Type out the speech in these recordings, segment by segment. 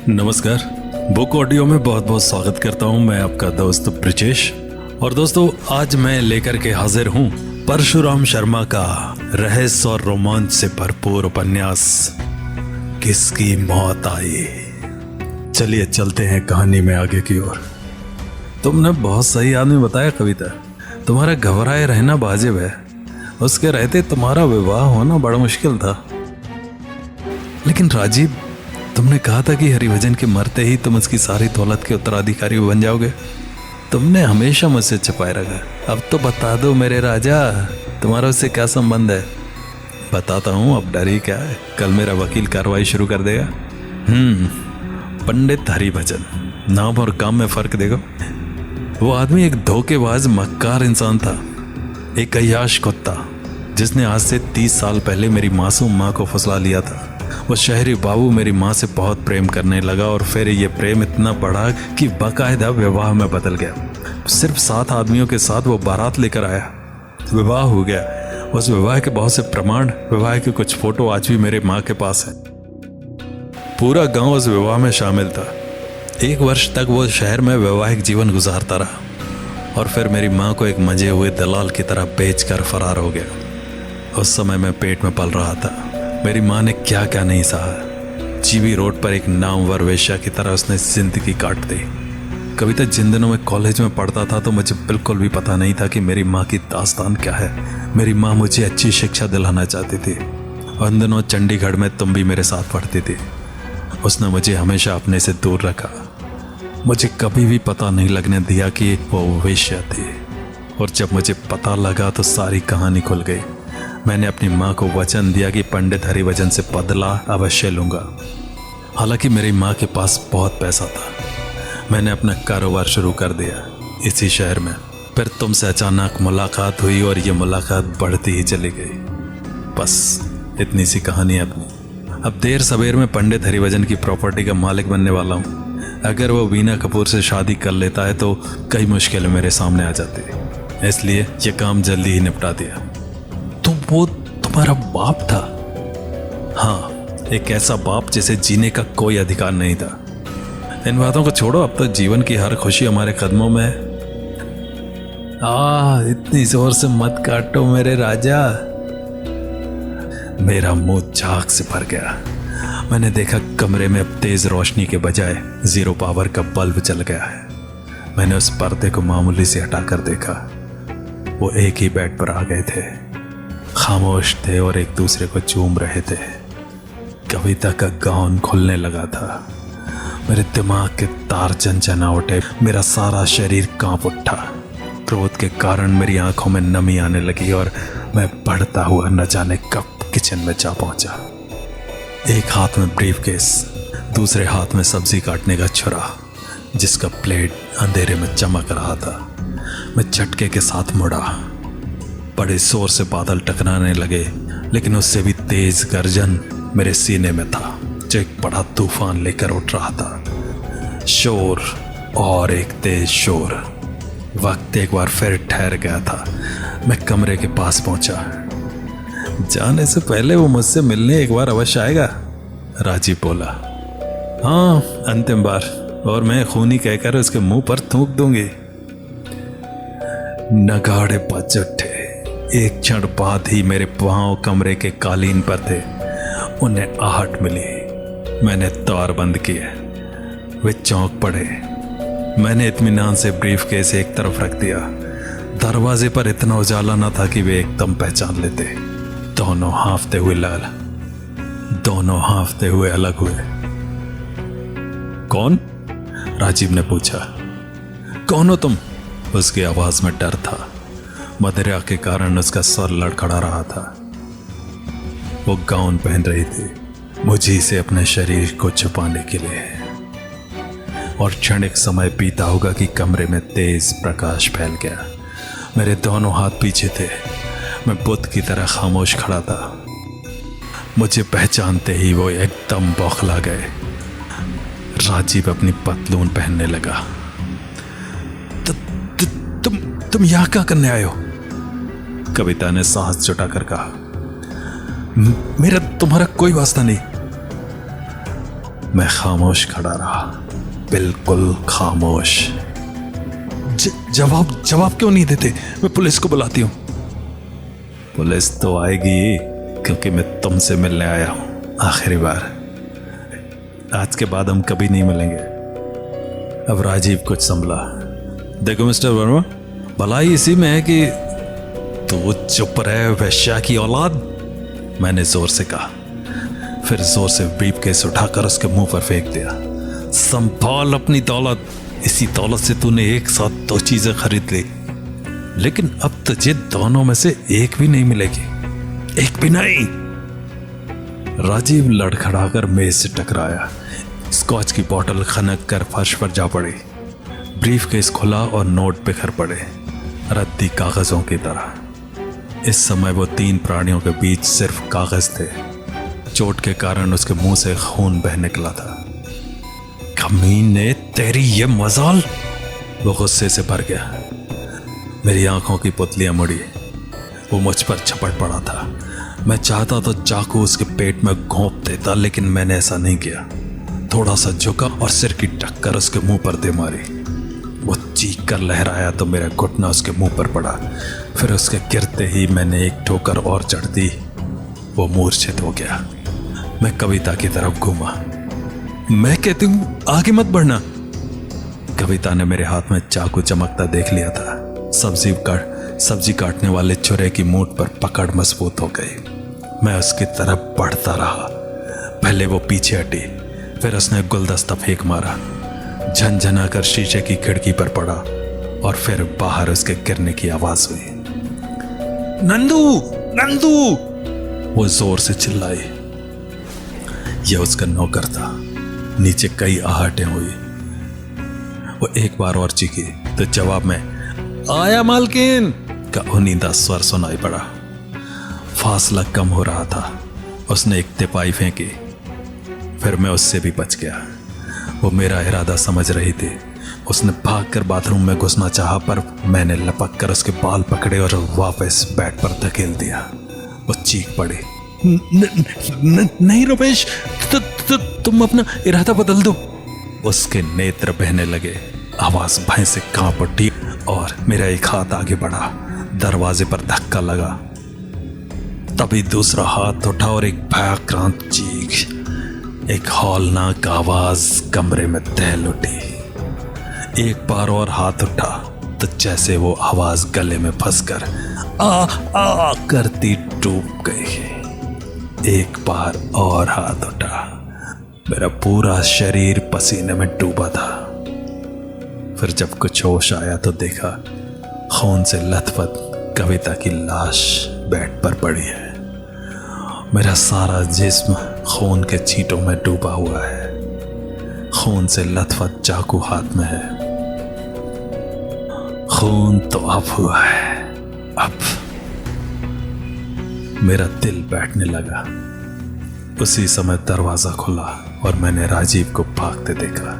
नमस्कार। Book audio में बहुत बहुत स्वागत करता हूं। मैं आपका दोस्त ब्रिजेश। और दोस्तों, आज मैं लेकर के हाजिर हूं परशुराम शर्मा का रहस्य और रोमांच से भरपूर उपन्यास किसकी मौत आई। चलिए चलते हैं कहानी में आगे की ओर। तुमने बहुत सही आदमी बताया कविता। तुम्हारा घबराए रहना वाजिब है। उसके रहते तुम्हारा विवाह होना बड़ा मुश्किल था। लेकिन राजीव, तुमने कहा था कि हरिभजन के मरते ही तुम उसकी सारी दौलत के उत्तराधिकारी बन जाओगे। तुमने हमेशा मुझसे छिपाए रखा। अब तो बता दो मेरे राजा, तुम्हारा उससे क्या संबंध है। बताता हूँ, अब डर ही क्या है। कल मेरा वकील कार्रवाई शुरू कर देगा। पंडित हरिभजन, नाम और काम में फर्क देखो। वो आदमी एक धोखेबाज मक्कार इंसान था, एक अय्याश कुत्ता जिसने आज से 30 साल पहले मेरी मासूम माँ को फुसला लिया था। वो शहरी बाबू मेरी माँ से बहुत प्रेम करने लगा और फिर ये प्रेम इतना बढ़ा कि बाकायदा विवाह में बदल गया। सिर्फ 7 आदमियों के साथ वो बारात लेकर आया, विवाह हो गया। उस विवाह के बहुत से प्रमाण, विवाह के कुछ फोटो आज भी मेरे माँ के पास है। पूरा गांव उस विवाह में शामिल था। 1 वर्ष तक वो शहर में वैवाहिक जीवन गुजारता रहा और फिर मेरी माँ को एक मंजे हुए दलाल की तरह बेचकर फरार हो गया। उस समय मैं पेट में पल रहा था। मेरी माँ ने क्या क्या नहीं सहा। जीबी रोड पर एक नामवर वेश्या की तरह उसने जिंदगी काट दी। कविता, जिन दिनों में कॉलेज में पढ़ता था तो मुझे बिल्कुल भी पता नहीं था कि मेरी माँ की दास्तान क्या है। मेरी माँ मुझे अच्छी शिक्षा दिलाना चाहती थी। उन दिनों चंडीगढ़ में तुम भी मेरे साथ पढ़ती थी। उसने मुझे हमेशा अपने से दूर रखा। मुझे कभी भी पता नहीं लगने दिया कि वो वेश्या थी। और जब मुझे पता लगा तो सारी कहानी खुल गई। मैंने अपनी माँ को वचन दिया कि पंडित हरिभजन से बदला अवश्य लूँगा। हालांकि मेरी माँ के पास बहुत पैसा था। मैंने अपना कारोबार शुरू कर दिया इसी शहर में। फिर तुमसे अचानक मुलाकात हुई और ये मुलाकात बढ़ती ही चली गई। बस इतनी सी कहानी है अपनी। अब देर सवेर में पंडित हरिभजन की प्रॉपर्टी का मालिक बनने वाला हूँ। अगर वो वीना कपूर से शादी कर लेता है तो कई मुश्किलें मेरे सामने आ जाती। इसलिए ये काम जल्दी ही निपटा दिया। तो वो तुम्हारा बाप था? हाँ, एक ऐसा बाप जिसे जीने का कोई अधिकार नहीं था। इन बातों को छोड़ो, अब तो जीवन की हर खुशी हमारे कदमों में है। इतनी जोर से मत काटो मेरे राजा। मेरा मुंह झाग से भर गया। मैंने देखा कमरे में अब तेज रोशनी के बजाय 0 पावर का बल्ब जल गया है। मैंने उस पर्दे को मामूली से हटाकर देखा। वो एक ही बेड पर आ गए थे, खामोश थे और एक दूसरे को चूम रहे थे। कविता का गाउन खुलने लगा था। मेरे दिमाग के तार झनझना उठे। मेरा सारा शरीर कांप उठा। क्रोध के कारण मेरी आंखों में नमी आने लगी और मैं बढ़ता हुआ न जाने कब किचन में जा पहुंचा। एक हाथ में ब्रीफकेस, दूसरे हाथ में सब्जी काटने का छुरा जिसका प्लेट अंधेरे में चमक रहा था। मैं झटके के साथ मुड़ा। बड़े जोर से बादल टकराने लगे, लेकिन उससे भी तेज गर्जन मेरे सीने में था जो एक बड़ा तूफान लेकर उठ रहा था। शोर और एक तेज शोर। वक्त एक बार फिर ठहर गया था। मैं कमरे के पास पहुंचा। जाने से पहले वो मुझसे मिलने एक बार अवश्य आएगा, राजीव बोला। हाँ, अंतिम बार, और मैं खूनी कहकर उसके मुंह पर थूक दूंगी। नगाड़े बज उठे। एक क्षण बाद ही मेरे पांव कमरे के कालीन पर थे। उन्हें आहट मिली। मैंने द्वार बंद किए। वे चौंक पड़े। मैंने इत्मीनान से ब्रीफकेस एक तरफ रख दिया। दरवाजे पर इतना उजाला न था कि वे एकदम पहचान लेते। दोनों हांफते हुए अलग हुए। कौन? राजीव ने पूछा। कौन हो तुम? उसकी आवाज में डर था। मदिरा के कारण उसका सर लड़खड़ा रहा था। वो गाउन पहन रही थी, मुझे से अपने शरीर को छुपाने के लिए। और क्षणिक समय बीता होगा कि कमरे में तेज प्रकाश फैल गया। मेरे दोनों हाथ पीछे थे। मैं बुत की तरह खामोश खड़ा था। मुझे पहचानते ही वो एकदम बौखला गए। राजीव अपनी पतलून पहनने लगा। तुम यहां क्या करने आए हो? कविता ने साहस जुटाकर कहा। मेरा तुम्हारा कोई वास्ता नहीं। मैं खामोश खड़ा रहा, बिल्कुल खामोश। जवाब क्यों नहीं देते? मैं पुलिस को बुलाती हूँ। पुलिस तो आएगी, क्योंकि मैं तुमसे मिलने आया हूँ आखिरी बार। आज के बाद हम कभी नहीं मिलेंगे। अब राजीव कुछ संभला। देखो मिस्टर वर्मा, भलाई इसी में है कि तू चुप रहे वैश्या की औलाद, मैंने जोर से कहा। फिर जोर से ब्रीफकेस उठाकर उसके मुंह पर फेंक दिया। संभाल अपनी दौलत, इसी दौलत से तूने एक साथ 2 चीजें खरीद ली, लेकिन अब तुझे दोनों में से एक भी नहीं मिलेगी, एक भी नहीं। राजीव लड़खड़ाकर मेज से टकराया। स्कॉच की बोतल खनक कर फर्श पर जा पड़ी। ब्रीफकेस खुला और नोट बिखर पड़े, रद्दी कागजों की तरह। इस समय वो 3 प्राणियों के बीच सिर्फ कागज थे। चोट के कारण उसके मुंह से खून बह निकला था। कमीने, तेरी ये मजाल! वो गुस्से से भर गया। मेरी आंखों की पुतलियां मुड़ी। वो मुझ पर झपट पड़ा था। मैं चाहता तो चाकू उसके पेट में घोंप देता, लेकिन मैंने ऐसा नहीं किया। थोड़ा सा झुका और सिर की टक्कर उसके मुंह पर दे मारी। वो चीख कर लहराया तो मेरा घुटना उसके मुंह पर पड़ा। फिर उसके गिरते ही मैंने एक ठोकर और चढ़ दी। वो मूर्छित हो गया। मैं कविता की तरफ घूमा। मैं कहती हूँ आगे मत बढ़ना। कविता ने मेरे हाथ में चाकू चमकता देख लिया था। सब्जी काटने वाले छुरे की मूठ पर पकड़ मजबूत हो गई। मैं उसकी तरफ बढ़ता रहा। पहले वो पीछे हटी, फिर उसने गुलदस्ता फेंक मारा, झनझना कर शीशे की खिड़की पर पड़ा और फिर बाहर उसके गिरने की आवाज हुई। नंदू, नंदू! वो जोर से चिल्लाई। यह उसका नौकर था। नीचे कई आहटें हुई। वो एक बार और चीखी तो जवाब में आया मालकिन का उनींदा स्वर सुनाई पड़ा। फासला कम हो रहा था। उसने एक तिपाई फेंकी, फिर मैं उससे भी बच गया। वो मेरा इरादा समझ रही थी। उसने भागकर बाथरूम में घुसना चाहा, पर मैंने लपक कर उसके बाल पकड़े और वापस बेड पर धकेल दिया। वो चीख पड़ी, नहीं रमेश, तुम अपना इरादा बदल दो। उसके नेत्र बहने लगे, आवाज भय से कांप उठी और मेरा एक हाथ आगे बढ़ा। दरवाजे पर धक्का लगा। तभी दूसरा हाथ उठा और एक भयाक्रांत चीख, एक हौलनाक आवाज कमरे में दहल उठी। एक बार और हाथ उठा तो जैसे वो आवाज गले में फंसकर आ करती डूब गई। एक बार और हाथ उठा। मेरा पूरा शरीर पसीने में डूबा था। फिर जब कुछ होश आया तो देखा खून से लथपथ कविता की लाश बेड पर पड़ी है। मेरा सारा जिस्म खून के छींटों में डूबा हुआ है। खून से लथपथ चाकू हाथ में है। खून तो अब हुआ है। अब मेरा दिल बैठने लगा। उसी समय दरवाजा खुला और मैंने राजीव को भागते देखा।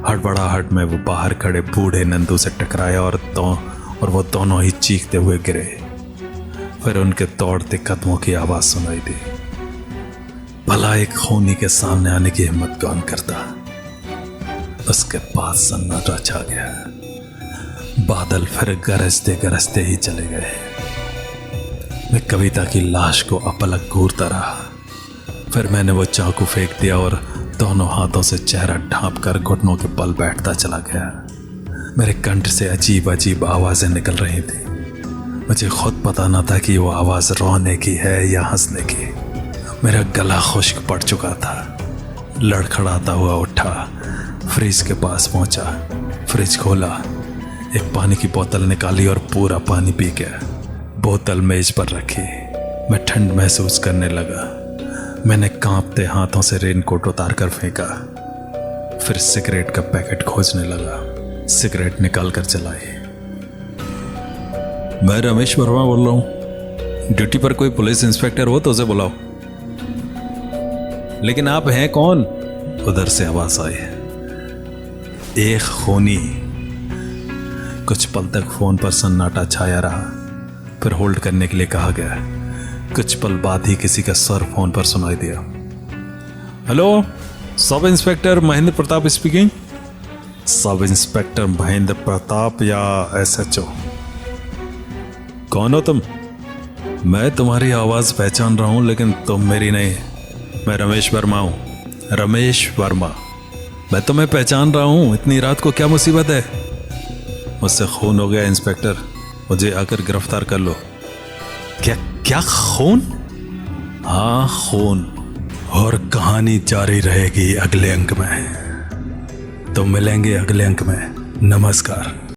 हड़बड़ाहट में वो बाहर खड़े बूढ़े नंदू से टकराया और वो दोनों ही चीखते हुए गिरे। फिर उनके दौड़ते कदमों की आवाज सुनाई दी। भला एक खूनी के सामने आने की हिम्मत कौन करता। उसके बाद सन्नाटा छा गया। बादल फिर गरजते गरजते ही चले गए। मैं कविता की लाश को अपलक घूरता रहा। फिर मैंने वो चाकू फेंक दिया और दोनों हाथों से चेहरा ढांप कर घुटनों के बल बैठता चला गया। मेरे कंठ से अजीब अजीब आवाजें निकल रही थी। मुझे खुद पता न था कि वो आवाज रोने की है या हंसने की। मेरा गला खुश्क पड़ चुका था। लड़खड़ाता हुआ उठा, फ्रिज के पास पहुंचा, फ्रिज खोला, एक पानी की बोतल निकाली और पूरा पानी पी गया। बोतल मेज पर रखी। मैं ठंड महसूस करने लगा। मैंने कांपते हाथों से रेनकोट उतार कर फेंका। फिर सिगरेट का पैकेट खोजने लगा। सिगरेट निकाल कर जलाई। मैं रमेश वर्मा बोल रहा हूं। ड्यूटी पर कोई पुलिस इंस्पेक्टर हो तो उसे बुलाओ। लेकिन आप हैं कौन? उधर से आवाज आई। एक खूनी। कुछ पल तक फोन पर सन्नाटा छाया रहा। फिर होल्ड करने के लिए कहा गया। कुछ पल बाद ही किसी का स्वर फोन पर सुनाई दिया। Hello, sub inspector Mahendra Pratap speaking. Sub inspector Mahendra Pratap या एसएचओ? कौन हो तुम? मैं तुम्हारी आवाज पहचान रहा हूं, लेकिन तुम मेरी नहीं। मैं रमेश वर्मा हूं, रमेश वर्मा। मैं तुम्हें पहचान रहा हूं। इतनी रात को क्या मुसीबत है? मुझसे खून हो गया इंस्पेक्टर, मुझे आकर गिरफ्तार कर लो। क्या क्या खून? हाँ खून। और कहानी जारी रहेगी अगले अंक में। तो मिलेंगे अगले अंक में। नमस्कार।